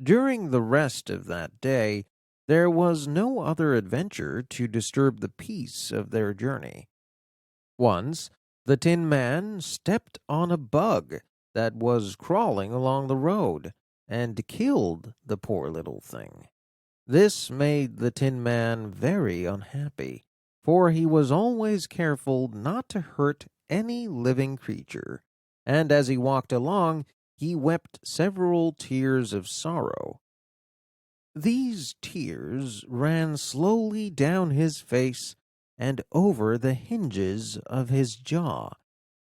During the rest of that day, there was no other adventure to disturb the peace of their journey. Once, the Tin Man stepped on a bug that was crawling along the road and killed the poor little thing. This made the Tin Man very unhappy, for he was always careful not to hurt any living creature, and as he walked along, he wept several tears of sorrow. These tears ran slowly down his face and over the hinges of his jaw,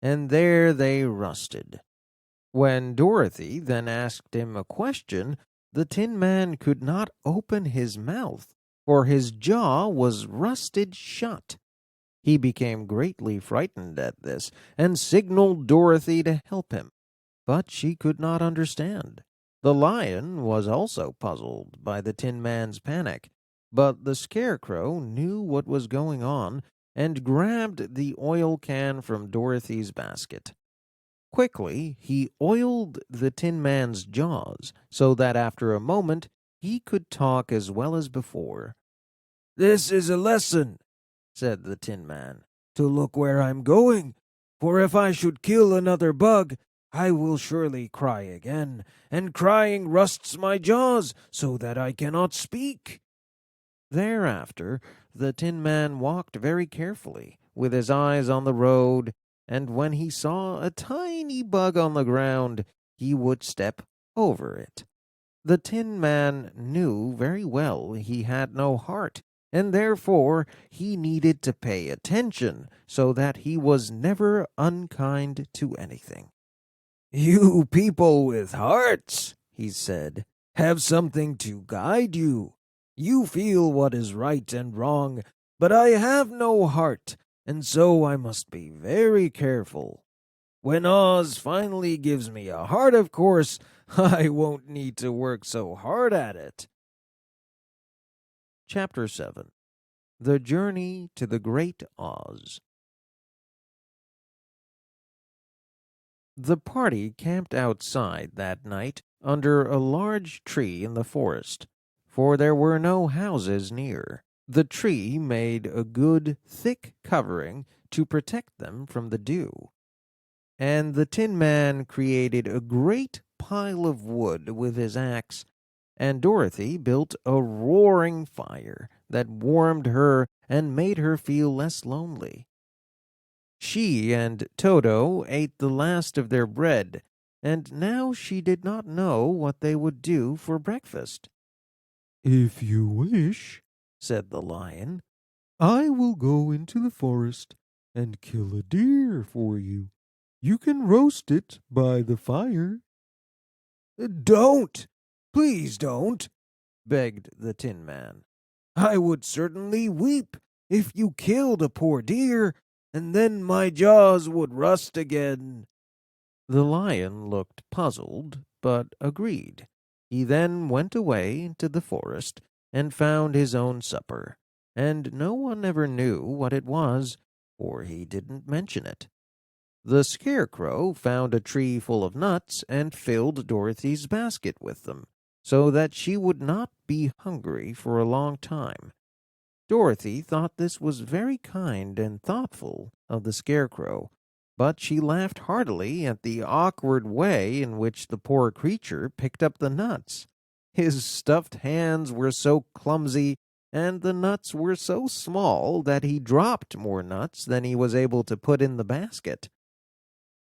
and there they rusted. When Dorothy then asked him a question, the Tin Man could not open his mouth, for his jaw was rusted shut. He became greatly frightened at this, and signaled Dorothy to help him, but she could not understand. The lion was also puzzled by the Tin Man's panic, but the Scarecrow knew what was going on and grabbed the oil can from Dorothy's basket. Quickly, he oiled the Tin Man's jaws so that after a moment he could talk as well as before. "This is a lesson," said the Tin Man, "to look where I'm going, for if I should kill another bug, I will surely cry again, and crying rusts my jaws so that I cannot speak." Thereafter, the Tin Man walked very carefully, with his eyes on the road, and when he saw a tiny bug on the ground, he would step over it. The Tin Man knew very well he had no heart, and therefore he needed to pay attention so that he was never unkind to anything. "You people with hearts," he said, "have something to guide you. You feel what is right and wrong, but I have no heart, and so I must be very careful. When Oz finally gives me a heart, of course, I won't need to work so hard at it." Chapter 7. The Journey to the Great Oz. The party camped outside that night under a large tree in the forest, for there were no houses near. The tree made a good, thick covering to protect them from the dew. And the Tin Man created a great pile of wood with his axe, and Dorothy built a roaring fire that warmed her and made her feel less lonely. She and Toto ate the last of their bread, and now she did not know what they would do for breakfast. "If you wish," said the lion, "I will go into the forest and kill a deer for you. You can roast it by the fire." "Don't! Please don't!" begged the Tin Man. "I would certainly weep if you killed a poor deer, and then my jaws would rust again." The lion looked puzzled, but agreed. He then went away into the forest and found his own supper, and no one ever knew what it was, for he didn't mention it. The Scarecrow found a tree full of nuts and filled Dorothy's basket with them, so that she would not be hungry for a long time. Dorothy thought this was very kind and thoughtful of the Scarecrow, but she laughed heartily at the awkward way in which the poor creature picked up the nuts. His stuffed hands were so clumsy, and the nuts were so small that he dropped more nuts than he was able to put in the basket.